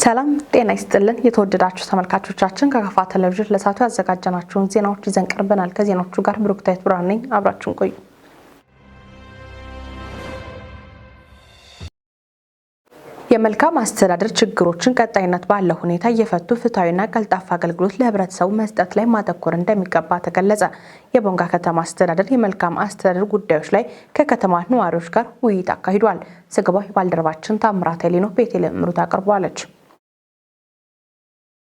ሰላም ጤና ይስጥልን የተወደዳችሁ ተመልካቾቻችን ከከፋ ቴሌቪዥን ለሳቱ ያዘጋጀናችሁን ዜናዎች ይዘን ቀርበናል። ከዜናዎቹ ጋር ብሩክታይት ብርሃን ነኝ። አብራችሁን ቆዩ። የመልካም አስተዳደር ችግሮችን ቀጣይነት ባለው ሁኔታ እየፈቱ ፍትሃዊና ቀልጣፋ አገልግሎት ለህብረተሰቡ መስጠት ላይ ማተኮር እንደሚገባ ተገለጸ። የቦንጋ ከተማ አስተዳደር የመልካም አስተዳደር ጉዳዮች ላይ ከከተማ ነዋሪዎች ጋር ውይይት አካሂዷል። ዘገባው የባልደረባችን ታምራት ኃይሌ ነው። ቤተልሔም ምሩት አቀርባለች።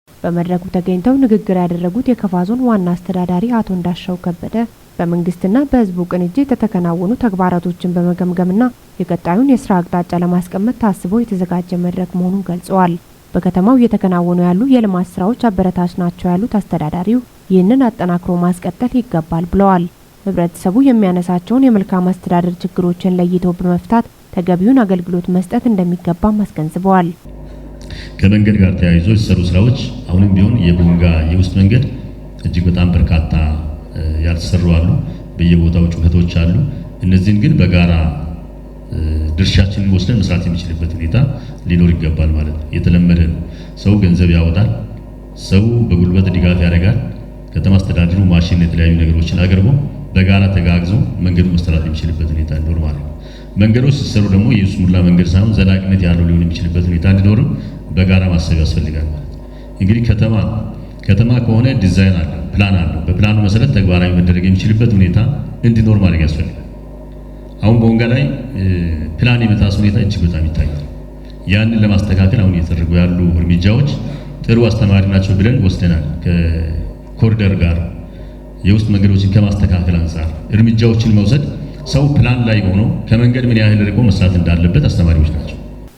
በመድረኩ ተገኝተው ንግግር ያደረጉት የከፋ ዞን ዋና አስተዳዳሪ አቶ እንዳሻው ከበደ በመንግስትና በህዝቡ ቅንጅት የተከናወኑ ተግባራቶችን በመገምገምና የቀጣዩን የስራ አቅጣጫ ለማስቀመጥ ታስቦ የተዘጋጀ መድረክ መሆኑን ገልጸዋል። በከተማው እየተከናወኑ ያሉ የልማት ስራዎች አበረታች ናቸው ያሉት አስተዳዳሪው ይህንን አጠናክሮ ማስቀጠል ይገባል ብለዋል። ህብረተሰቡ የሚያነሳቸውን የመልካም አስተዳደር ችግሮችን ለይቶ በመፍታት ተገቢውን አገልግሎት መስጠት እንደሚገባም አስገንዝበዋል። ከመንገድ ጋር ተያይዞ የተሰሩ ስራዎች አሁንም ቢሆን የቦንጋ የውስጥ መንገድ እጅግ በጣም በርካታ ያልተሰሩ አሉ። በየቦታው ጩኸቶች አሉ። እነዚህን ግን በጋራ ድርሻችንን ወስደን መስራት የሚችልበት ሁኔታ ሊኖር ይገባል ማለት ነው። የተለመደ ነው። ሰው ገንዘብ ያወጣል፣ ሰው በጉልበት ድጋፍ ያደርጋል። ከተማ አስተዳደሩ ማሽን የተለያዩ ነገሮችን አቅርቦ በጋራ ተጋግዞ መንገዱ መስተራት የሚችልበት ሁኔታ እንዲኖር ማለት ነው። መንገዶች ሲሰሩ ደግሞ የይስሙላ መንገድ ሳይሆን ዘላቂነት ያለው ሊሆን የሚችልበት ሁኔታ እንዲኖርም በጋራ ማሰብ ያስፈልጋል ማለት ነው። እንግዲህ ከተማ ከሆነ ዲዛይን አለ፣ ፕላን አለ። በፕላኑ መሰረት ተግባራዊ መደረግ የሚችልበት ሁኔታ እንዲኖር ማድረግ ያስፈልጋል። አሁን ቦንጋ ላይ ፕላን የመጣስ ሁኔታ እጅግ በጣም ይታያል። ያንን ለማስተካከል አሁን እየተደረጉ ያሉ እርምጃዎች ጥሩ አስተማሪ ናቸው ብለን ወስደናል። ከኮሪደር ጋር የውስጥ መንገዶችን ከማስተካከል አንፃር እርምጃዎችን መውሰድ ሰው ፕላን ላይ ሆኖ ከመንገድ ምን ያህል ርቆ መስራት እንዳለበት አስተማሪዎች ናቸው።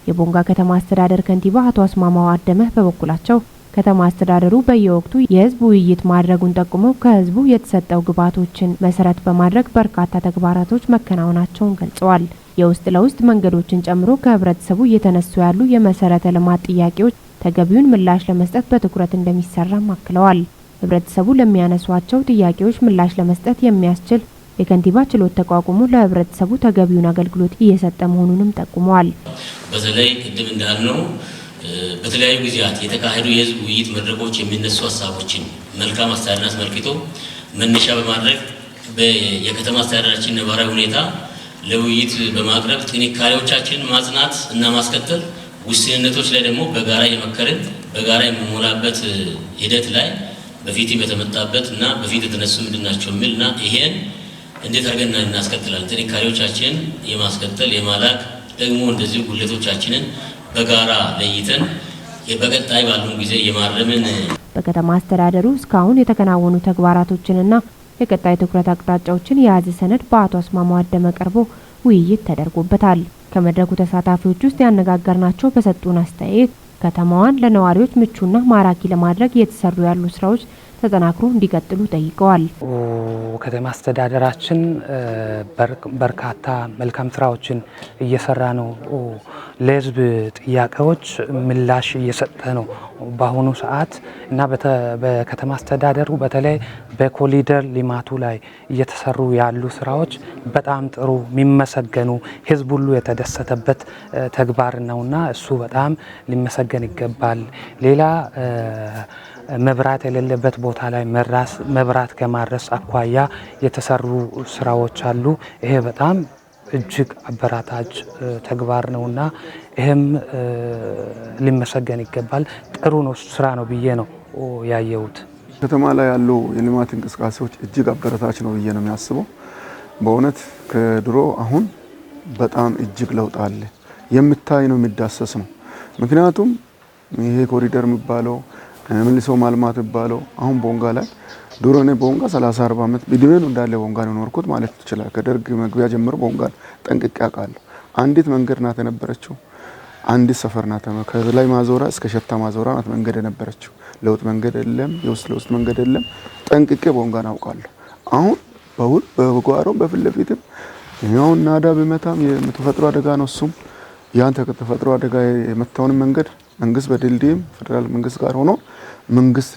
የቦንጋ ከተማ አስተዳደር ከንቲባ አቶ አስማማው አደመ በበኩላቸው ከተማ አስተዳደሩ በየወቅቱ የህዝብ ውይይት ማድረጉን ጠቁመው ከህዝቡ የተሰጠው ግብዓቶችን መሰረት በማድረግ በርካታ ተግባራቶች መከናወናቸውን ገልጸዋል። የውስጥ ለውስጥ መንገዶችን ጨምሮ ከህብረተሰቡ እየተነሱ ያሉ የመሰረተ ልማት ጥያቄዎች ተገቢውን ምላሽ ለመስጠት በትኩረት እንደሚሰራም አክለዋል። ህብረተሰቡ ለሚያነሷቸው ጥያቄዎች ምላሽ ለመስጠት የሚያስችል የከንቲባ ችሎት ተቋቁሞ ለህብረተሰቡ ተገቢውን አገልግሎት እየሰጠ መሆኑንም ጠቁመዋል። በተለይ ቅድም እንዳልነው በተለያዩ ጊዜያት የተካሄዱ የህዝብ ውይይት መድረኮች የሚነሱ ሀሳቦችን መልካም አስተዳደርን አስመልክቶ መነሻ በማድረግ የከተማ አስተዳደራችን ነባራዊ ሁኔታ ለውይይት በማቅረብ ጥንካሬዎቻችንን ማጽናት እና ማስቀጠል፣ ውስንነቶች ላይ ደግሞ በጋራ የመከርን በጋራ የምንሞላበት ሂደት ላይ በፊት በተመጣበት እና በፊት የተነሱ ምንድናቸው የሚልና ይሄን እንዴት አድርገን እናስቀጥላለን? ጥንካሬዎቻችንን የማስቀጠል የማላክ ደግሞ እንደዚህ ጉድለቶቻችንን በጋራ ለይተን በቀጣይ ባሉን ጊዜ የማረምን በከተማ አስተዳደሩ እስካሁን የተከናወኑ ተግባራቶችንና የቀጣይ ትኩረት አቅጣጫዎችን የያዘ ሰነድ በአቶ አስማማው አደመ ቀርቦ ውይይት ተደርጎበታል። ከመድረኩ ተሳታፊዎች ውስጥ ያነጋገርናቸው በሰጡን አስተያየት ከተማዋን ለነዋሪዎች ምቹና ማራኪ ለማድረግ እየተሰሩ ያሉ ስራዎች ተጠናክሮ እንዲቀጥሉ ጠይቀዋል። ከተማ አስተዳደራችን በርካታ መልካም ስራዎችን እየሰራ ነው። ለህዝብ ጥያቄዎች ምላሽ እየሰጠ ነው በአሁኑ ሰዓት እና በከተማ አስተዳደሩ በተለይ በኮሪደር ልማቱ ላይ እየተሰሩ ያሉ ስራዎች በጣም ጥሩ የሚመሰገኑ ህዝብ ሁሉ የተደሰተበት ተግባር ነውና እሱ በጣም ሊመሰገን ይገባል። ሌላ መብራት የሌለበት ቦታ ላይ መብራት ከማድረስ አኳያ የተሰሩ ስራዎች አሉ። ይሄ በጣም እጅግ አበራታች ተግባር ነውና ይሄም ሊመሰገን ይገባል። ጥሩ ነው ስራ ነው ብዬ ነው ያየሁት። ከተማ ላይ ያሉ የልማት እንቅስቃሴዎች እጅግ አበረታች ነው ብዬ ነው የሚያስበው። በእውነት ከድሮ አሁን በጣም እጅግ ለውጥ አለ። የምታይ ነው፣ የሚዳሰስ ነው። ምክንያቱም ይሄ ኮሪደር የሚባለው መልሶ ማልማት የሚባለው አሁን ቦንጋ ላይ ድሮ እኔ ቦንጋ 30-40 ዓመት ቢድሜን እንዳለ ቦንጋ ነው ኖርኩት ማለት ይችላል። ከደርግ መግቢያ ጀምሮ ቦንጋ ጠንቅቄ አውቃለሁ። አንዲት መንገድ ናት የነበረችው፣ አንዲት ሰፈር ናት። ከላይ ማዞራ እስከ ሸታ ማዞራ ናት መንገድ የነበረችው። ለውጥ መንገድ የለም፣ የውስጥ ለውስጥ መንገድ የለም። ጠንቅቄ ቦንጋን አውቃለሁ። አሁን በጓሮም በፊት ለፊትም ያውን ናዳ ቢመታም የተፈጥሮ አደጋ ነው። እሱም ያን ተፈጥሮ አደጋ የመታውን መንገድ መንግስት በድልድይም ፌደራል መንግስት ጋር ሆኖ መንግስት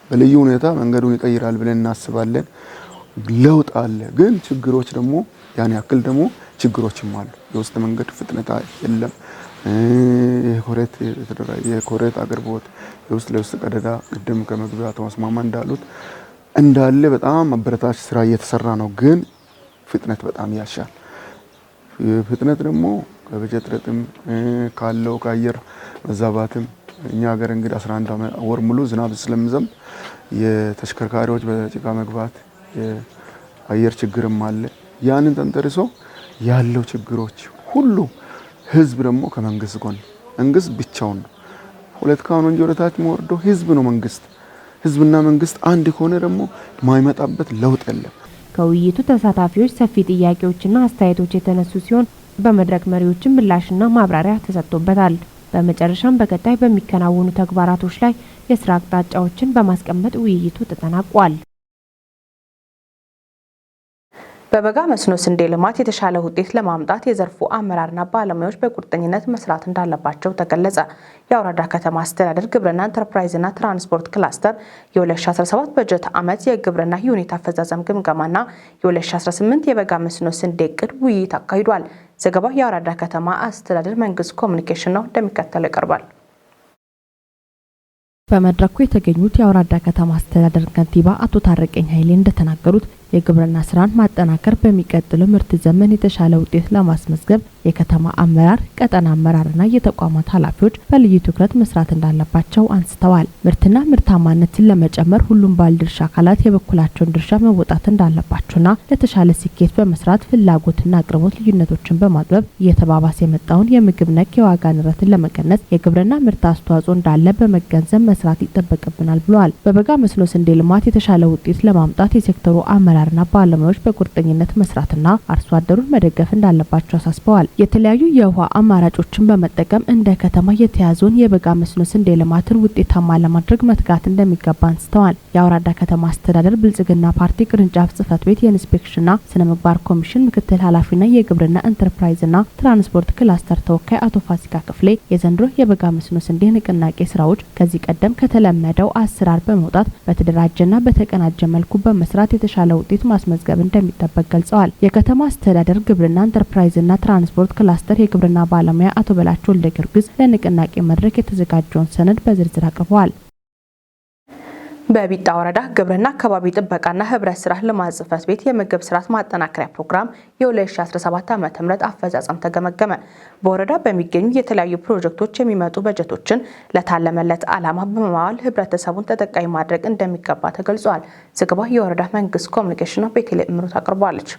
በልዩ ሁኔታ መንገዱን ይቀይራል ብለን እናስባለን። ለውጥ አለ፣ ግን ችግሮች ደግሞ ያን ያክል ደግሞ ችግሮችም አሉ። የውስጥ መንገድ ፍጥነት የለም። የኮሬት አቅርቦት፣ የውስጥ ለውስጥ ቀደዳ ቅድም ከመግቢያ አቶ አስማማ እንዳሉት እንዳለ በጣም አበረታች ስራ እየተሰራ ነው። ግን ፍጥነት በጣም ያሻል። ፍጥነት ደግሞ ከበጀት እጥረትም ካለው ከአየር መዛባትም እኛ ሀገር እንግዲህ 11 ወር ሙሉ ዝናብ ስለሚዘንብ የተሽከርካሪዎች በጭቃ መግባት የአየር ችግርም አለ። ያንን ተንተርሶ ያለው ችግሮች ሁሉ ህዝብ ደግሞ ከመንግስት ጎን፣ መንግስት ብቻውን ነው ፖለቲካውን እንጂ ወደታች ወርዶ ህዝብ ነው መንግስት። ህዝብና መንግስት አንድ ከሆነ ደግሞ የማይመጣበት ለውጥ የለም። ከውይይቱ ተሳታፊዎች ሰፊ ጥያቄዎችና አስተያየቶች የተነሱ ሲሆን በመድረክ መሪዎችም ምላሽና ማብራሪያ ተሰጥቶበታል። በመጨረሻም በቀጣይ በሚከናወኑ ተግባራቶች ላይ የስራ አቅጣጫዎችን በማስቀመጥ ውይይቱ ተጠናቋል። በበጋ መስኖ ስንዴ ልማት የተሻለ ውጤት ለማምጣት የዘርፉ አመራርና ባለሙያዎች በቁርጠኝነት መስራት እንዳለባቸው ተገለጸ። የአውራዳ ከተማ አስተዳደር ግብርና ኢንተርፕራይዝና ትራንስፖርት ክላስተር የ2017 በጀት ዓመት የግብርና ዩኒት አፈጻጸም ግምገማና የ2018 የበጋ መስኖ ስንዴ እቅድ ውይይት አካሂዷል። ዘገባው የአውራዳ ከተማ አስተዳደር መንግስት ኮሚኒኬሽን ነው፣ እንደሚከተለው ይቀርባል። በመድረኩ የተገኙት የአውራዳ ከተማ አስተዳደር ከንቲባ አቶ ታረቀኝ ኃይሌ እንደተናገሩት የግብርና ስራን ማጠናከር በሚቀጥለው ምርት ዘመን የተሻለ ውጤት ለማስመዝገብ የከተማ አመራር፣ ቀጠና አመራርና የተቋማት ኃላፊዎች በልዩ ትኩረት መስራት እንዳለባቸው አንስተዋል። ምርትና ምርታማነትን ለመጨመር ሁሉም ባለድርሻ አካላት የበኩላቸውን ድርሻ መወጣት እንዳለባቸውና ለተሻለ ስኬት በመስራት ፍላጎትና አቅርቦት ልዩነቶችን በማጥበብ እየተባባሰ የመጣውን የምግብ ነክ የዋጋ ንረትን ለመቀነስ የግብርና ምርት አስተዋጽኦ እንዳለ በመገንዘብ መስራት ይጠበቅብናል ብለዋል። በበጋ መስኖ ስንዴ ልማት የተሻለ ውጤት ለማምጣት የሴክተሩ አመራርና ባለሙያዎች በቁርጠኝነት መስራትና አርሶ አደሩን መደገፍ እንዳለባቸው አሳስበዋል። የተለያዩ የውሃ አማራጮችን በመጠቀም እንደ ከተማ የተያዘውን የበጋ መስኖ ስንዴ ልማትን ውጤታማ ለማድረግ መትጋት እንደሚገባ አንስተዋል። የአውራዳ ከተማ አስተዳደር ብልጽግና ፓርቲ ቅርንጫፍ ጽህፈት ቤት የኢንስፔክሽንና ስነ ምግባር ኮሚሽን ምክትል ኃላፊና የግብርና ኢንተርፕራይዝና ትራንስፖርት ክላስተር ተወካይ አቶ ፋሲካ ክፍሌ የዘንድሮ የበጋ መስኖ ስንዴ ንቅናቄ ስራዎች ከዚህ ቀደም ከተለመደው አሰራር በመውጣት በተደራጀና በተቀናጀ መልኩ በመስራት የተሻለ ውጤት ማስመዝገብ እንደሚጠበቅ ገልጸዋል። የከተማ አስተዳደር ግብርና ኢንተርፕራይዝና ትራንስፖርት ክላስተር የግብርና ባለሙያ አቶ በላቸው ወልደ ጊዮርጊስ ለንቅናቄ መድረክ የተዘጋጀውን ሰነድ በዝርዝር አቅርበዋል። በቢጣ ወረዳ ግብርና አካባቢ ጥበቃና ህብረት ስራ ልማት ጽህፈት ቤት የምግብ ስርዓት ማጠናከሪያ ፕሮግራም የ2017 ዓ.ም አፈጻጸም ተገመገመ። በወረዳ በሚገኙ የተለያዩ ፕሮጀክቶች የሚመጡ በጀቶችን ለታለመለት ዓላማ በማዋል ህብረተሰቡን ተጠቃሚ ማድረግ እንደሚገባ ተገልጿል። ዘገባው የወረዳ መንግስት ኮሚኒኬሽን ቤቴሌ እምሩት አቅርባለች።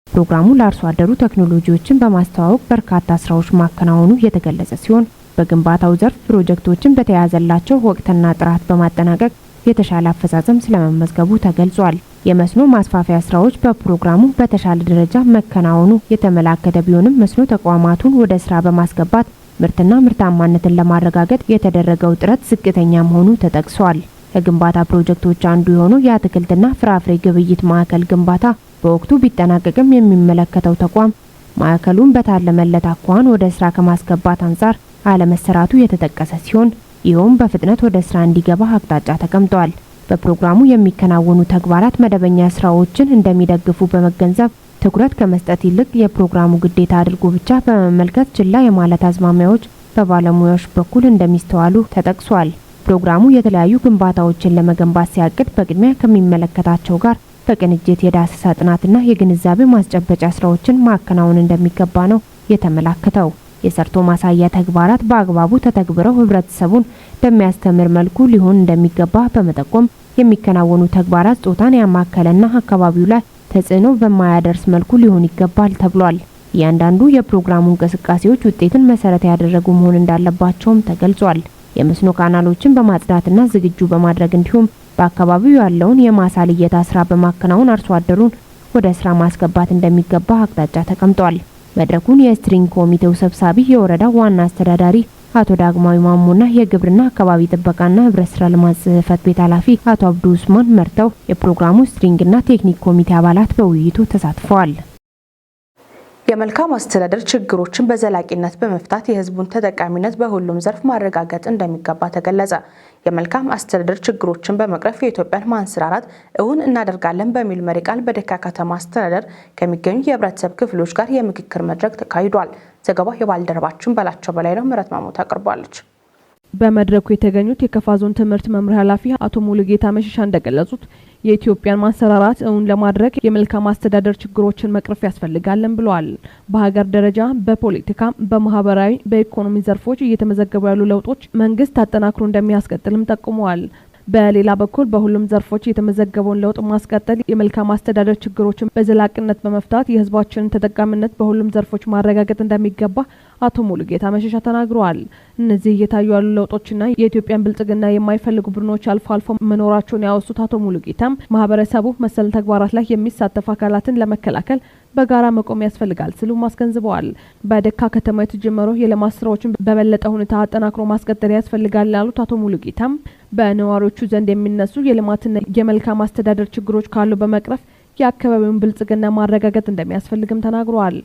ፕሮግራሙ ለአርሶ አደሩ ቴክኖሎጂዎችን በማስተዋወቅ በርካታ ስራዎች ማከናወኑ የተገለጸ ሲሆን በግንባታው ዘርፍ ፕሮጀክቶችን በተያያዘላቸው ወቅትና ጥራት በማጠናቀቅ የተሻለ አፈጻጸም ስለመመዝገቡ ተገልጿል። የመስኖ ማስፋፊያ ስራዎች በፕሮግራሙ በተሻለ ደረጃ መከናወኑ የተመላከተ ቢሆንም መስኖ ተቋማቱን ወደ ስራ በማስገባት ምርትና ምርታማነትን ለማረጋገጥ የተደረገው ጥረት ዝቅተኛ መሆኑ ተጠቅሷል። ከግንባታ ፕሮጀክቶች አንዱ የሆነው የአትክልትና ፍራፍሬ ግብይት ማዕከል ግንባታ በወቅቱ ቢጠናቀቅም የሚመለከተው ተቋም ማዕከሉን በታለመለት አኳኋን ወደ ስራ ከማስገባት አንጻር አለመሰራቱ የተጠቀሰ ሲሆን ይኸውም በፍጥነት ወደ ስራ እንዲገባ አቅጣጫ ተቀምጧል። በፕሮግራሙ የሚከናወኑ ተግባራት መደበኛ ስራዎችን እንደሚደግፉ በመገንዘብ ትኩረት ከመስጠት ይልቅ የፕሮግራሙ ግዴታ አድርጎ ብቻ በመመልከት ችላ የማለት አዝማሚያዎች በባለሙያዎች በኩል እንደሚስተዋሉ ተጠቅሷል። ፕሮግራሙ የተለያዩ ግንባታዎችን ለመገንባት ሲያቅድ በቅድሚያ ከሚመለከታቸው ጋር በቅንጅት የዳሰሳ ጥናትና የግንዛቤ ማስጨበጫ ስራዎችን ማከናወን እንደሚገባ ነው የተመላከተው። የሰርቶ ማሳያ ተግባራት በአግባቡ ተተግብረው ህብረተሰቡን በሚያስተምር መልኩ ሊሆን እንደሚገባ በመጠቆም የሚከናወኑ ተግባራት ጾታን ያማከለና አካባቢው ላይ ተጽዕኖ በማያደርስ መልኩ ሊሆን ይገባል ተብሏል። እያንዳንዱ የፕሮግራሙ እንቅስቃሴዎች ውጤትን መሰረት ያደረጉ መሆን እንዳለባቸውም ተገልጿል። የመስኖ ካናሎችን በማጽዳትና ዝግጁ በማድረግ እንዲሁም በአካባቢው ያለውን የማሳ ልየታ ስራ በማከናወን አርሶ አደሩን ወደ ስራ ማስገባት እንደሚገባ አቅጣጫ ተቀምጧል። መድረኩን የስትሪንግ ኮሚቴው ሰብሳቢ የወረዳ ዋና አስተዳዳሪ አቶ ዳግማዊ ማሞና የግብርና አካባቢ ጥበቃና ህብረት ስራ ልማት ጽህፈት ቤት ኃላፊ አቶ አብዱ ኡስማን መርተው የፕሮግራሙ ስትሪንግና ቴክኒክ ኮሚቴ አባላት በውይይቱ ተሳትፈዋል። የመልካም አስተዳደር ችግሮችን በዘላቂነት በመፍታት የሕዝቡን ተጠቃሚነት በሁሉም ዘርፍ ማረጋገጥ እንደሚገባ ተገለጸ። የመልካም አስተዳደር ችግሮችን በመቅረፍ የኢትዮጵያን ማንሰራራት እውን እናደርጋለን በሚል መሪ ቃል በደካ ከተማ አስተዳደር ከሚገኙ የህብረተሰብ ክፍሎች ጋር የምክክር መድረክ ተካሂዷል። ዘገባው የባልደረባችን በላቸው በላይ ነው። ምረት ማሞት አቅርባለች። በመድረኩ የተገኙት የከፋ ዞን ትምህርት መምሪያ ኃላፊ አቶ ሙሉጌታ መሸሻ እንደገለጹት የኢትዮጵያን ማንሰራራት እውን ለማድረግ የመልካም አስተዳደር ችግሮችን መቅረፍ ያስፈልጋልን ብለዋል። በሀገር ደረጃ በፖለቲካ፣ በማህበራዊ፣ በኢኮኖሚ ዘርፎች እየተመዘገቡ ያሉ ለውጦች መንግስት አጠናክሮ እንደሚያስቀጥልም ጠቁመዋል። በሌላ በኩል በሁሉም ዘርፎች የተመዘገበውን ለውጥ ማስቀጠል የመልካም አስተዳደር ችግሮችን በዘላቂነት በመፍታት የህዝባችንን ተጠቃሚነት በሁሉም ዘርፎች ማረጋገጥ እንደሚገባ አቶ ሙሉጌታ መሸሻ ተናግረዋል። እነዚህ እየታዩ ያሉ ለውጦችና የኢትዮጵያን ብልጽግና የማይፈልጉ ቡድኖች አልፎ አልፎ መኖራቸውን ያወሱት አቶ ሙሉጌታም ማህበረሰቡ መሰል ተግባራት ላይ የሚሳተፉ አካላትን ለመከላከል በጋራ መቆም ያስፈልጋል ሲሉ አስገንዝበዋል። በደካ ከተማ የተጀመሩ የልማት ስራዎችን በበለጠ ሁኔታ አጠናክሮ ማስቀጠል ያስፈልጋል ያሉት አቶ ሙሉጌታም በነዋሪዎቹ ዘንድ የሚነሱ የልማትና የመልካም አስተዳደር ችግሮች ካሉ በመቅረፍ የአካባቢውን ብልጽግና ማረጋገጥ እንደሚያስፈልግም ተናግረዋል።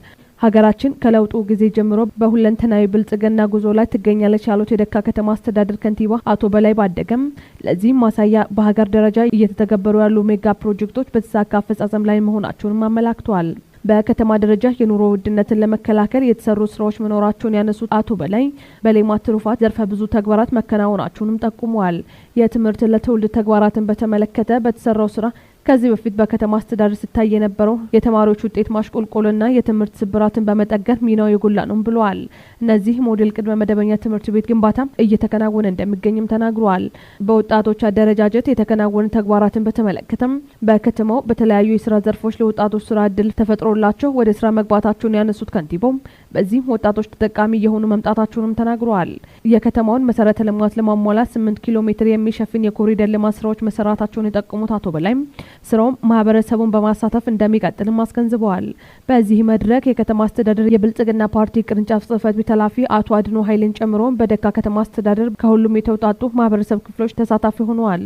ሀገራችን ከለውጡ ጊዜ ጀምሮ በሁለንተናዊ ብልጽግና ጉዞ ላይ ትገኛለች ያሉት የደካ ከተማ አስተዳደር ከንቲባ አቶ በላይ ባደገም ለዚህም ማሳያ በሀገር ደረጃ እየተተገበሩ ያሉ ሜጋ ፕሮጀክቶች በተሳካ አፈጻጸም ላይ መሆናቸውንም አመላክተዋል። በከተማ ደረጃ የኑሮ ውድነትን ለመከላከል የተሰሩ ስራዎች መኖራቸውን ያነሱት አቶ በላይ በሌማት ትሩፋት ዘርፈ ብዙ ተግባራት መከናወናቸውንም ጠቁመዋል። የትምህርት ለትውልድ ተግባራትን በተመለከተ በተሰራው ስራ ከዚህ በፊት በከተማ አስተዳደር ሲታይ የነበረው የተማሪዎች ውጤት ማሽቆልቆልና የትምህርት ስብራትን በመጠገን ሚናው የጎላ ነው ብለዋል። እነዚህ ሞዴል ቅድመ መደበኛ ትምህርት ቤት ግንባታ እየተከናወነ እንደሚገኝም ተናግረዋል። በወጣቶች አደረጃጀት የተከናወኑ ተግባራትን በተመለከተም በከተማው በተለያዩ የስራ ዘርፎች ለወጣቶች ስራ እድል ተፈጥሮላቸው ወደ ስራ መግባታቸውን ያነሱት ከንቲባው በዚህም ወጣቶች ተጠቃሚ የሆኑ መምጣታቸውንም ተናግረዋል። የከተማውን መሰረተ ልማት ለማሟላት 8 ኪሎ ሜትር የሚሸፍን የኮሪደር ልማት ስራዎች መሰራታቸውን የጠቆሙት አቶ በላይም ስራው ማህበረሰቡን በማሳተፍ እንደሚቀጥልም አስገንዝበዋል። በዚህ መድረክ የከተማ አስተዳደር የብልጽግና ፓርቲ ቅርንጫፍ ጽህፈት ቤት ኃላፊ አቶ አድኖ ኃይልን ጨምሮ በደካ ከተማ አስተዳደር ከሁሉም የተውጣጡ ማህበረሰብ ክፍሎች ተሳታፊ ሆነዋል።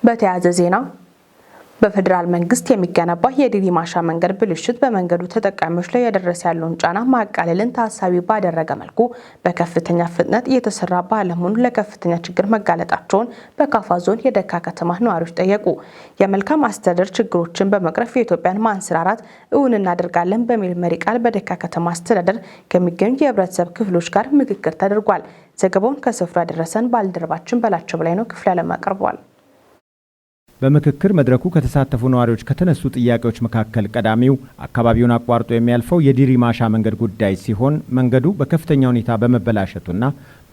በተያያዘ ዜና በፌዴራል መንግስት የሚገነባ የዲዲ ማሻ መንገድ ብልሽት በመንገዱ ተጠቃሚዎች ላይ ያደረሰ ያለውን ጫና ማቃለልን ታሳቢ ባደረገ መልኩ በከፍተኛ ፍጥነት እየተሰራ ባለመሆኑ ለከፍተኛ ችግር መጋለጣቸውን በካፋ ዞን የደካ ከተማ ነዋሪዎች ጠየቁ። የመልካም አስተዳደር ችግሮችን በመቅረፍ የኢትዮጵያን ማንሰራራት እውን እናደርጋለን በሚል መሪ ቃል በደካ ከተማ አስተዳደር ከሚገኙ የህብረተሰብ ክፍሎች ጋር ምክክር ተደርጓል። ዘገባውን ከስፍራ ያደረሰን ባልደረባችን በላቸው በላይ ነው። ክፍለ ዓለም አቅርቧል። በምክክር መድረኩ ከተሳተፉ ነዋሪዎች ከተነሱ ጥያቄዎች መካከል ቀዳሚው አካባቢውን አቋርጦ የሚያልፈው የዲሪ ማሻ መንገድ ጉዳይ ሲሆን መንገዱ በከፍተኛ ሁኔታ በመበላሸቱና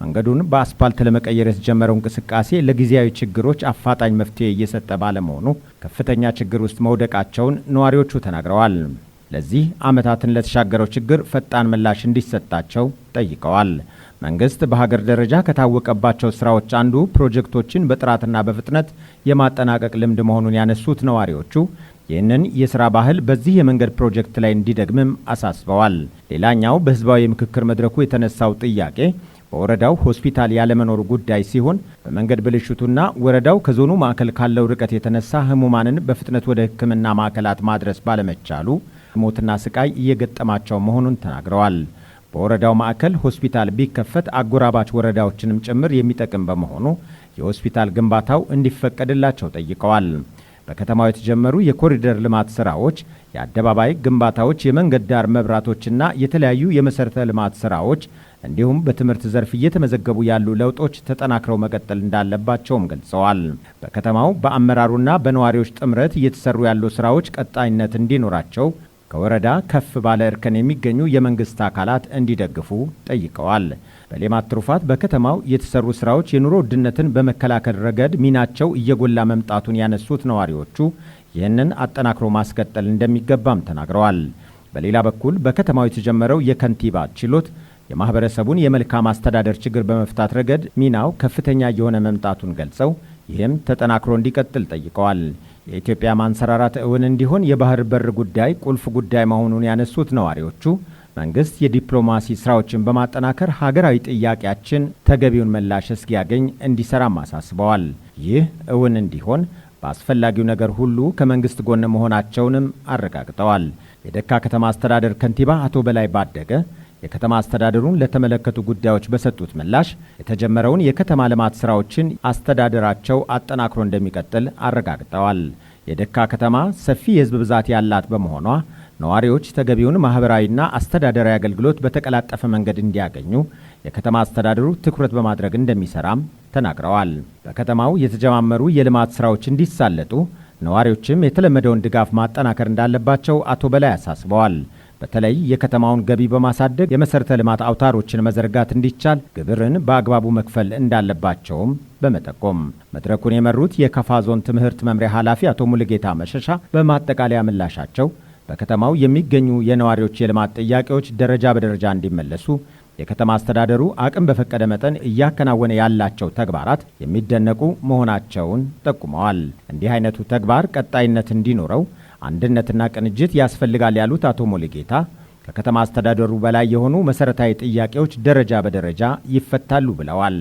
መንገዱን በአስፓልት ለመቀየር የተጀመረው እንቅስቃሴ ለጊዜያዊ ችግሮች አፋጣኝ መፍትሄ እየሰጠ ባለመሆኑ ከፍተኛ ችግር ውስጥ መውደቃቸውን ነዋሪዎቹ ተናግረዋል። ለዚህ ዓመታትን ለተሻገረው ችግር ፈጣን ምላሽ እንዲሰጣቸው ጠይቀዋል። መንግስት በሀገር ደረጃ ከታወቀባቸው ስራዎች አንዱ ፕሮጀክቶችን በጥራትና በፍጥነት የማጠናቀቅ ልምድ መሆኑን ያነሱት ነዋሪዎቹ ይህንን የስራ ባህል በዚህ የመንገድ ፕሮጀክት ላይ እንዲደግምም አሳስበዋል። ሌላኛው በህዝባዊ ምክክር መድረኩ የተነሳው ጥያቄ በወረዳው ሆስፒታል ያለመኖሩ ጉዳይ ሲሆን በመንገድ ብልሽቱና ወረዳው ከዞኑ ማዕከል ካለው ርቀት የተነሳ ህሙማንን በፍጥነት ወደ ሕክምና ማዕከላት ማድረስ ባለመቻሉ ሞትና ስቃይ እየገጠማቸው መሆኑን ተናግረዋል። በወረዳው ማዕከል ሆስፒታል ቢከፈት አጎራባች ወረዳዎችንም ጭምር የሚጠቅም በመሆኑ የሆስፒታል ግንባታው እንዲፈቀድላቸው ጠይቀዋል። በከተማው የተጀመሩ የኮሪደር ልማት ስራዎች፣ የአደባባይ ግንባታዎች፣ የመንገድ ዳር መብራቶችና የተለያዩ የመሰረተ ልማት ስራዎች እንዲሁም በትምህርት ዘርፍ እየተመዘገቡ ያሉ ለውጦች ተጠናክረው መቀጠል እንዳለባቸውም ገልጸዋል። በከተማው በአመራሩና በነዋሪዎች ጥምረት እየተሰሩ ያሉ ስራዎች ቀጣይነት እንዲኖራቸው ከወረዳ ከፍ ባለ እርከን የሚገኙ የመንግስት አካላት እንዲደግፉ ጠይቀዋል። በሌማት ትሩፋት በከተማው የተሰሩ ስራዎች የኑሮ ውድነትን በመከላከል ረገድ ሚናቸው እየጎላ መምጣቱን ያነሱት ነዋሪዎቹ ይህንን አጠናክሮ ማስቀጠል እንደሚገባም ተናግረዋል። በሌላ በኩል በከተማው የተጀመረው የከንቲባ ችሎት የማህበረሰቡን የመልካም አስተዳደር ችግር በመፍታት ረገድ ሚናው ከፍተኛ የሆነ መምጣቱን ገልጸው ይህም ተጠናክሮ እንዲቀጥል ጠይቀዋል። የኢትዮጵያ ማንሰራራት እውን እንዲሆን የባህር በር ጉዳይ ቁልፍ ጉዳይ መሆኑን ያነሱት ነዋሪዎቹ መንግስት የዲፕሎማሲ ስራዎችን በማጠናከር ሀገራዊ ጥያቄያችን ተገቢውን ምላሽ እስኪያገኝ እንዲሰራም አሳስበዋል። ይህ እውን እንዲሆን በአስፈላጊው ነገር ሁሉ ከመንግስት ጎን መሆናቸውንም አረጋግጠዋል። የደካ ከተማ አስተዳደር ከንቲባ አቶ በላይ ባደገ የከተማ አስተዳደሩን ለተመለከቱ ጉዳዮች በሰጡት ምላሽ የተጀመረውን የከተማ ልማት ስራዎችን አስተዳደራቸው አጠናክሮ እንደሚቀጥል አረጋግጠዋል። የደካ ከተማ ሰፊ የህዝብ ብዛት ያላት በመሆኗ ነዋሪዎች ተገቢውን ማህበራዊና አስተዳደራዊ አገልግሎት በተቀላጠፈ መንገድ እንዲያገኙ የከተማ አስተዳደሩ ትኩረት በማድረግ እንደሚሰራም ተናግረዋል። በከተማው የተጀማመሩ የልማት ስራዎች እንዲሳለጡ ነዋሪዎችም የተለመደውን ድጋፍ ማጠናከር እንዳለባቸው አቶ በላይ አሳስበዋል። በተለይ የከተማውን ገቢ በማሳደግ የመሰረተ ልማት አውታሮችን መዘርጋት እንዲቻል ግብርን በአግባቡ መክፈል እንዳለባቸውም በመጠቆም መድረኩን የመሩት የከፋ ዞን ትምህርት መምሪያ ኃላፊ አቶ ሙሉጌታ መሸሻ በማጠቃለያ ምላሻቸው በከተማው የሚገኙ የነዋሪዎች የልማት ጥያቄዎች ደረጃ በደረጃ እንዲመለሱ የከተማ አስተዳደሩ አቅም በፈቀደ መጠን እያከናወነ ያላቸው ተግባራት የሚደነቁ መሆናቸውን ጠቁመዋል። እንዲህ አይነቱ ተግባር ቀጣይነት እንዲኖረው አንድነትና ቅንጅት ያስፈልጋል ያሉት አቶ ሙሉጌታ ከከተማ አስተዳደሩ በላይ የሆኑ መሰረታዊ ጥያቄዎች ደረጃ በደረጃ ይፈታሉ ብለዋል።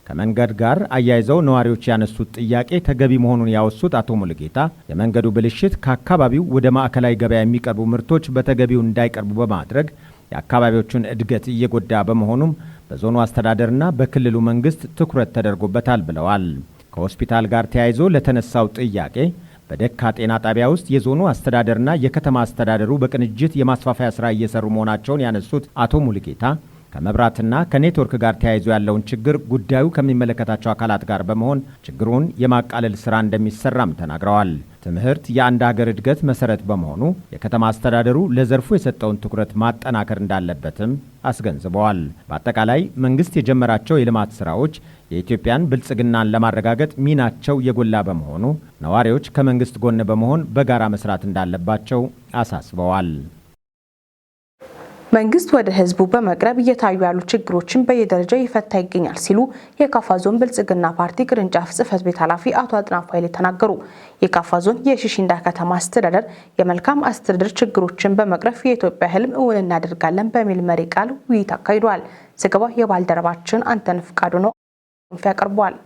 ከመንገድ ጋር አያይዘው ነዋሪዎች ያነሱት ጥያቄ ተገቢ መሆኑን ያወሱት አቶ ሙሉጌታ የመንገዱ ብልሽት ከአካባቢው ወደ ማዕከላዊ ገበያ የሚቀርቡ ምርቶች በተገቢው እንዳይቀርቡ በማድረግ የአካባቢዎቹን እድገት እየጎዳ በመሆኑም በዞኑ አስተዳደርና በክልሉ መንግስት ትኩረት ተደርጎበታል ብለዋል። ከሆስፒታል ጋር ተያይዞ ለተነሳው ጥያቄ በደካ ጤና ጣቢያ ውስጥ የዞኑ አስተዳደርና የከተማ አስተዳደሩ በቅንጅት የማስፋፋያ ስራ እየሰሩ መሆናቸውን ያነሱት አቶ ሙሉጌታ ከመብራትና ከኔትወርክ ጋር ተያይዞ ያለውን ችግር ጉዳዩ ከሚመለከታቸው አካላት ጋር በመሆን ችግሩን የማቃለል ስራ እንደሚሰራም ተናግረዋል። ትምህርት የአንድ ሀገር እድገት መሰረት በመሆኑ የከተማ አስተዳደሩ ለዘርፉ የሰጠውን ትኩረት ማጠናከር እንዳለበትም አስገንዝበዋል። በአጠቃላይ መንግስት የጀመራቸው የልማት ስራዎች የኢትዮጵያን ብልጽግናን ለማረጋገጥ ሚናቸው የጎላ በመሆኑ ነዋሪዎች ከመንግስት ጎን በመሆን በጋራ መስራት እንዳለባቸው አሳስበዋል። መንግስት ወደ ህዝቡ በመቅረብ እየታዩ ያሉ ችግሮችን በየደረጃው ይፈታ ይገኛል ሲሉ የካፋ ዞን ብልጽግና ፓርቲ ቅርንጫፍ ጽህፈት ቤት ኃላፊ አቶ አጥናፉ ኃይሌ ተናገሩ። የካፋ ዞን የሺሽንዳ ከተማ አስተዳደር የመልካም አስተዳደር ችግሮችን በመቅረፍ የኢትዮጵያ ህልም እውን እናደርጋለን በሚል መሪ ቃል ውይይት አካሂዷል። ዘገባው የባልደረባችን አንተነህ ፍቃዱ ነው ያቀርበዋል።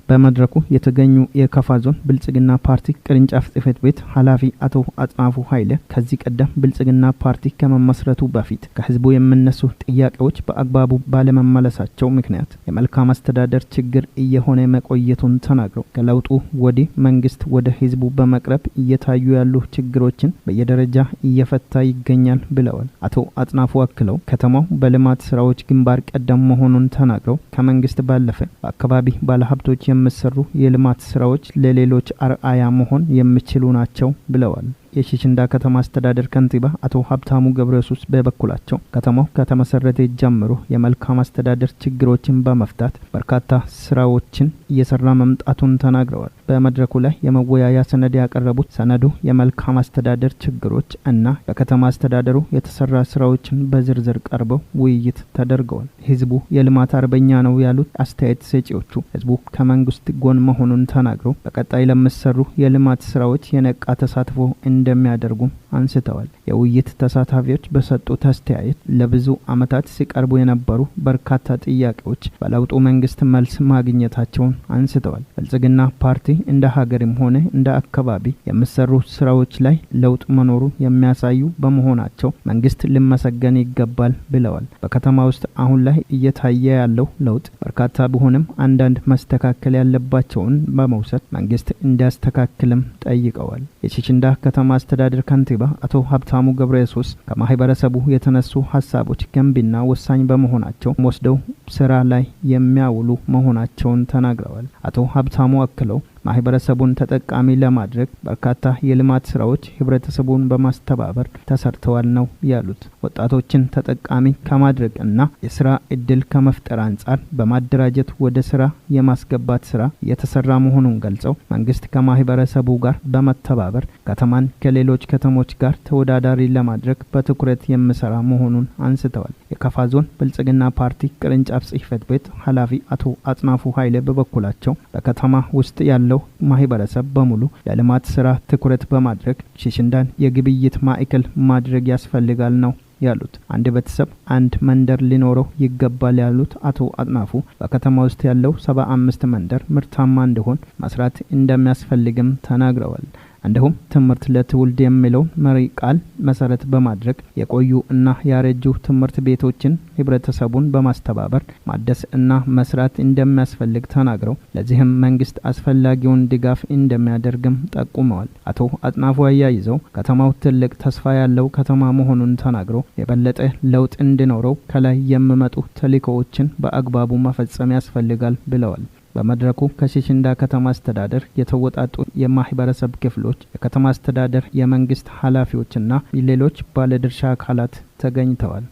በመድረኩ የተገኙ የካፋ ዞን ብልጽግና ፓርቲ ቅርንጫፍ ጽህፈት ቤት ኃላፊ አቶ አጥናፉ ኃይሌ ከዚህ ቀደም ብልጽግና ፓርቲ ከመመስረቱ በፊት ከህዝቡ የሚነሱ ጥያቄዎች በአግባቡ ባለመመለሳቸው ምክንያት የመልካም አስተዳደር ችግር እየሆነ መቆየቱን ተናግረው ከለውጡ ወዲህ መንግስት ወደ ህዝቡ በመቅረብ እየታዩ ያሉ ችግሮችን በየደረጃ እየፈታ ይገኛል ብለዋል። አቶ አጥናፉ አክለው ከተማው በልማት ስራዎች ግንባር ቀደም መሆኑን ተናግረው ከመንግስት ባለፈ በአካባቢ ባለሀብቶች የሚሰሩ የልማት ስራዎች ለሌሎች አርአያ መሆን የሚችሉ ናቸው ብለዋል። የሺሽንዳ ከተማ አስተዳደር ከንቲባ አቶ ሀብታሙ ገብረየሱስ በበኩላቸው ከተማው ከተመሰረተ ጀምሮ የመልካም አስተዳደር ችግሮችን በመፍታት በርካታ ስራዎችን እየሰራ መምጣቱን ተናግረዋል። በመድረኩ ላይ የመወያያ ሰነድ ያቀረቡት ሰነዱ የመልካም አስተዳደር ችግሮች እና በከተማ አስተዳደሩ የተሰራ ስራዎችን በዝርዝር ቀርበው ውይይት ተደርገዋል። ህዝቡ የልማት አርበኛ ነው ያሉት አስተያየት ሰጪዎቹ ህዝቡ ከመንግስት ጎን መሆኑን ተናግረው በቀጣይ ለሚሰሩ የልማት ስራዎች የነቃ ተሳትፎ እንደሚያደርጉም አንስተዋል። የውይይት ተሳታፊዎች በሰጡት አስተያየት ለብዙ አመታት ሲቀርቡ የነበሩ በርካታ ጥያቄዎች በለውጡ መንግስት መልስ ማግኘታቸውን አንስተዋል። ብልጽግና ፓርቲ እንደ ሀገርም ሆነ እንደ አካባቢ የሚሰሩ ስራዎች ላይ ለውጥ መኖሩን የሚያሳዩ በመሆናቸው መንግስት ሊመሰገን ይገባል ብለዋል። በከተማ ውስጥ አሁን ላይ እየታየ ያለው ለውጥ በርካታ ቢሆንም አንዳንድ መስተካከል ያለባቸውን በመውሰድ መንግስት እንዲያስተካክልም ጠይቀዋል። የሺሽንዳ ከተማ አስተዳደር ከንቲባ አቶ ሀብታሙ ገብረየሱስ ከማህበረሰቡ የተነሱ ሀሳቦች ገንቢና ወሳኝ በመሆናቸው ወስደው ስራ ላይ የሚያውሉ መሆናቸውን ተናግረዋል። አቶ ሀብታሙ አክለው ማህበረሰቡን ተጠቃሚ ለማድረግ በርካታ የልማት ስራዎች ህብረተሰቡን በማስተባበር ተሰርተዋል ነው ያሉት። ወጣቶችን ተጠቃሚ ከማድረግ እና የስራ እድል ከመፍጠር አንጻር በማደራጀት ወደ ስራ የማስገባት ስራ የተሰራ መሆኑን ገልጸው መንግስት ከማህበረሰቡ ጋር በመተባበር ከተማን ከሌሎች ከተሞች ጋር ተወዳዳሪ ለማድረግ በትኩረት የሚሰራ መሆኑን አንስተዋል። የካፋ ዞን ብልጽግና ፓርቲ ቅርንጫፍ ጽህፈት ቤት ኃላፊ አቶ አጥናፉ ኃይሌ በበኩላቸው በከተማ ውስጥ ያለው ማህበረሰብ በሙሉ ለልማት ስራ ትኩረት በማድረግ ሺሽንዳን የግብይት ማዕከል ማድረግ ያስፈልጋል ነው ያሉት። አንድ ቤተሰብ አንድ መንደር ሊኖረው ይገባል ያሉት አቶ አጥናፉ በከተማ ውስጥ ያለው 75 መንደር ምርታማ እንዲሆን መስራት እንደሚያስፈልግም ተናግረዋል። እንዲሁም ትምህርት ለትውልድ የሚለው መሪ ቃል መሰረት በማድረግ የቆዩ እና ያረጁ ትምህርት ቤቶችን ህብረተሰቡን በማስተባበር ማደስ እና መስራት እንደሚያስፈልግ ተናግረው ለዚህም መንግስት አስፈላጊውን ድጋፍ እንደሚያደርግም ጠቁመዋል። አቶ አጥናፉ አያይዘው ከተማው ትልቅ ተስፋ ያለው ከተማ መሆኑን ተናግረው የበለጠ ለውጥ እንዲኖረው ከላይ የሚመጡ ተልዕኮዎችን በአግባቡ መፈጸም ያስፈልጋል ብለዋል። በመድረኩ ከሽሽንዳ ከተማ አስተዳደር የተወጣጡ የማህበረሰብ ክፍሎች፣ የከተማ አስተዳደር የመንግስት ኃላፊዎችና ሌሎች ባለድርሻ አካላት ተገኝተዋል።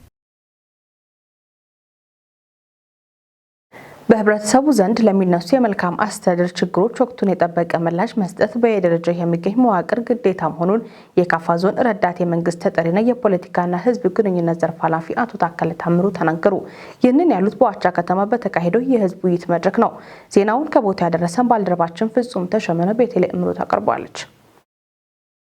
በህብረተሰቡ ዘንድ ለሚነሱ የመልካም አስተዳደር ችግሮች ወቅቱን የጠበቀ ምላሽ መስጠት በየደረጃው የሚገኝ መዋቅር ግዴታ መሆኑን የካፋ ዞን ረዳት የመንግስት ተጠሪና የፖለቲካና ህዝብ ግንኙነት ዘርፍ ኃላፊ አቶ ታከለ ታምሩ ተናገሩ። ይህንን ያሉት በዋቻ ከተማ በተካሄደው የህዝብ ውይይት መድረክ ነው። ዜናውን ከቦታ ያደረሰን ባልደረባችን ፍጹም ተሸመነ ቤተልሔም እምሩ ታቀርባለች።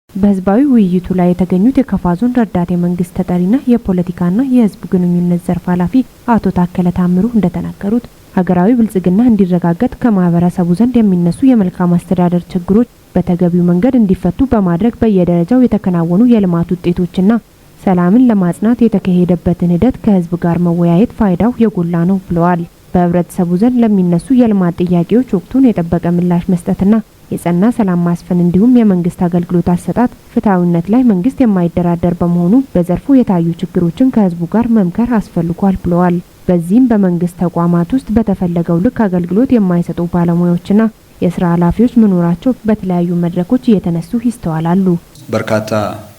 በህዝባዊ ውይይቱ ላይ የተገኙት የካፋ ዞን ረዳት የመንግስት ተጠሪና የፖለቲካና የህዝብ ግንኙነት ዘርፍ ኃላፊ አቶ ታከለ ታምሩ እንደተናገሩት ሀገራዊ ብልጽግና እንዲረጋገጥ ከማህበረሰቡ ዘንድ የሚነሱ የመልካም አስተዳደር ችግሮች በተገቢው መንገድ እንዲፈቱ በማድረግ በየደረጃው የተከናወኑ የልማት ውጤቶችና ሰላምን ለማጽናት የተካሄደበትን ሂደት ከህዝብ ጋር መወያየት ፋይዳው የጎላ ነው ብለዋል። በህብረተሰቡ ዘንድ ለሚነሱ የልማት ጥያቄዎች ወቅቱን የጠበቀ ምላሽ መስጠትና የጸና ሰላም ማስፈን እንዲሁም የመንግስት አገልግሎት አሰጣጥ ፍትሃዊነት ላይ መንግስት የማይደራደር በመሆኑ በዘርፉ የታዩ ችግሮችን ከህዝቡ ጋር መምከር አስፈልጓል ብለዋል። በዚህም በመንግስት ተቋማት ውስጥ በተፈለገው ልክ አገልግሎት የማይሰጡ ባለሙያዎችና የስራ ኃላፊዎች መኖራቸው በተለያዩ መድረኮች እየተነሱ ይስተዋላሉ። በርካታ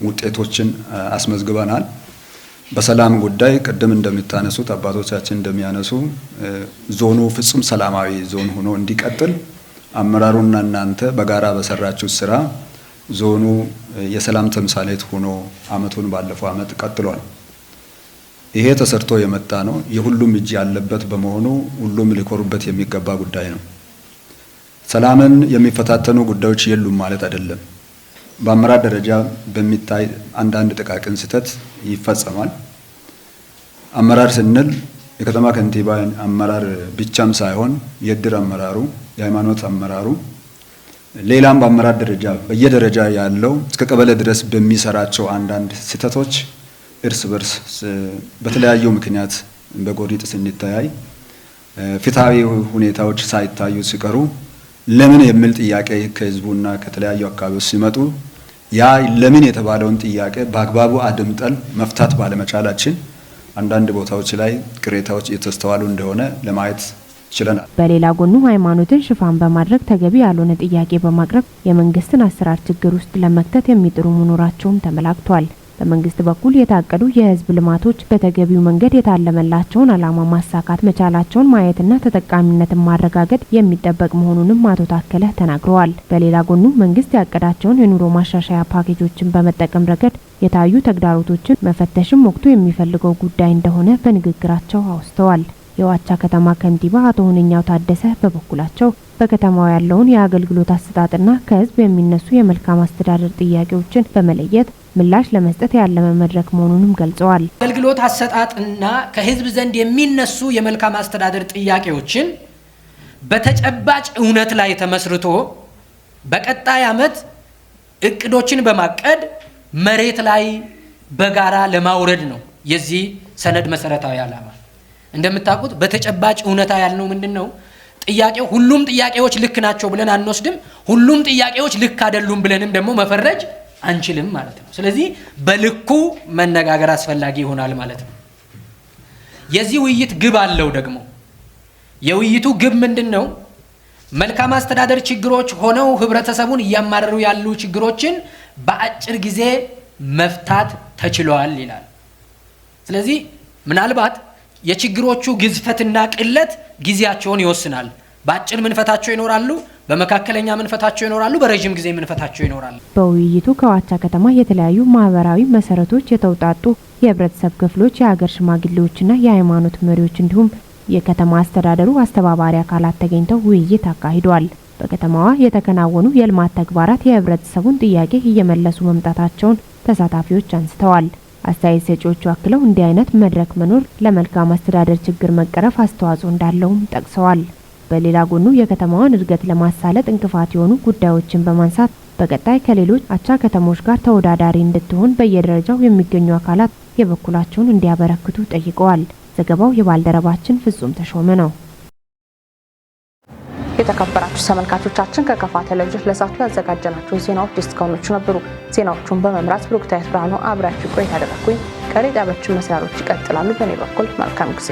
ውጤቶችን አስመዝግበናል። በሰላም ጉዳይ ቅድም እንደምታነሱት አባቶቻችን እንደሚያነሱ ዞኑ ፍጹም ሰላማዊ ዞን ሆኖ እንዲቀጥል አመራሩና እናንተ በጋራ በሰራችሁ ስራ ዞኑ የሰላም ተምሳሌት ሆኖ አመቱን ባለፈው አመት ቀጥሏል። ይሄ ተሰርቶ የመጣ ነው። የሁሉም እጅ ያለበት በመሆኑ ሁሉም ሊኮሩበት የሚገባ ጉዳይ ነው። ሰላምን የሚፈታተኑ ጉዳዮች የሉም ማለት አይደለም። በአመራር ደረጃ በሚታይ አንዳንድ ጥቃቅን ስህተት ይፈጸማል። አመራር ስንል የከተማ ከንቲባ አመራር ብቻም ሳይሆን የእድር አመራሩ፣ የሃይማኖት አመራሩ፣ ሌላም በአመራር ደረጃ በየደረጃ ያለው እስከ ቀበሌ ድረስ በሚሰራቸው አንዳንድ ስህተቶች እርስ በርስ በተለያዩ ምክንያት በጎሪጥ ስንተያይ ፍትሃዊ ሁኔታዎች ሳይታዩ ሲቀሩ ለምን የሚል ጥያቄ ከህዝቡና ከተለያዩ አካባቢዎች ሲመጡ ያ ለምን የተባለውን ጥያቄ በአግባቡ አድምጠን መፍታት ባለመቻላችን አንዳንድ ቦታዎች ላይ ቅሬታዎች እየተስተዋሉ እንደሆነ ለማየት ችለናል። በሌላ ጎኑ ሃይማኖትን ሽፋን በማድረግ ተገቢ ያልሆነ ጥያቄ በማቅረብ የመንግስትን አሰራር ችግር ውስጥ ለመክተት የሚጥሩ መኖራቸውም ተመላክቷል። በመንግስት በኩል የታቀዱ የህዝብ ልማቶች በተገቢው መንገድ የታለመላቸውን ዓላማ ማሳካት መቻላቸውን ማየትና ተጠቃሚነትን ማረጋገጥ የሚጠበቅ መሆኑንም አቶ ታከለ ተናግረዋል። በሌላ ጎኑ መንግስት ያቀዳቸውን የኑሮ ማሻሻያ ፓኬጆችን በመጠቀም ረገድ የታዩ ተግዳሮቶችን መፈተሽም ወቅቱ የሚፈልገው ጉዳይ እንደሆነ በንግግራቸው አውስተዋል። የዋቻ ከተማ ከንቲባ አቶ ሁነኛው ታደሰ በበኩላቸው በከተማው ያለውን የአገልግሎት አሰጣጥና ከህዝብ የሚነሱ የመልካም አስተዳደር ጥያቄዎችን በመለየት ምላሽ ለመስጠት ያለመ መድረክ መሆኑንም ገልጸዋል። አገልግሎት አሰጣጥና ከህዝብ ዘንድ የሚነሱ የመልካም አስተዳደር ጥያቄዎችን በተጨባጭ እውነት ላይ ተመስርቶ በቀጣይ አመት እቅዶችን በማቀድ መሬት ላይ በጋራ ለማውረድ ነው የዚህ ሰነድ መሰረታዊ ዓላማ። እንደምታውቁት በተጨባጭ እውነታ ያልነው ምንድነው? ጥያቄው ሁሉም ጥያቄዎች ልክ ናቸው ብለን አንወስድም፣ ሁሉም ጥያቄዎች ልክ አይደሉም ብለንም ደግሞ መፈረጅ አንችልም ማለት ነው። ስለዚህ በልኩ መነጋገር አስፈላጊ ይሆናል ማለት ነው። የዚህ ውይይት ግብ አለው ደግሞ። የውይይቱ ግብ ምንድነው? መልካም አስተዳደር ችግሮች ሆነው ህብረተሰቡን እያማረሩ ያሉ ችግሮችን በአጭር ጊዜ መፍታት ተችሏል ይላል። ስለዚህ ምናልባት የችግሮቹ ግዝፈትና ቅለት ጊዜያቸውን ይወስናል። በአጭር ምንፈታቸው ይኖራሉ፣ በመካከለኛ ምንፈታቸው ይኖራሉ፣ በረጅም ጊዜ ምንፈታቸው ይኖራሉ። በውይይቱ ከዋቻ ከተማ የተለያዩ ማህበራዊ መሰረቶች የተውጣጡ የህብረተሰብ ክፍሎች፣ የሀገር ሽማግሌዎችና የሃይማኖት መሪዎች እንዲሁም የከተማ አስተዳደሩ አስተባባሪ አካላት ተገኝተው ውይይት አካሂደዋል። በከተማዋ የተከናወኑ የልማት ተግባራት የህብረተሰቡን ጥያቄ እየመለሱ መምጣታቸውን ተሳታፊዎች አንስተዋል። አስተያየት ሰጪዎቹ አክለው እንዲህ አይነት መድረክ መኖር ለመልካም አስተዳደር ችግር መቀረፍ አስተዋጽኦ እንዳለውም ጠቅሰዋል። በሌላ ጎኑ የከተማዋን እድገት ለማሳለጥ እንቅፋት የሆኑ ጉዳዮችን በማንሳት በቀጣይ ከሌሎች አቻ ከተሞች ጋር ተወዳዳሪ እንድትሆን በየደረጃው የሚገኙ አካላት የበኩላቸውን እንዲያበረክቱ ጠይቀዋል። ዘገባው የባልደረባችን ፍጹም ተሾመ ነው። የተከበራችሁ ተመልካቾቻችን ከከፋ ቴሌቪዥን ለሰዓቱ ያዘጋጀናቸው ዜናዎች እስካሁኖቹ ነበሩ። ዜናዎቹን በመምራት ብሩክታይት ብርሃኑ አብራችሁ ቆይታ አደረኩኝ። ቀሪ ጣቢያችን መስራሮች ይቀጥላሉ። በእኔ በኩል መልካም ጊዜ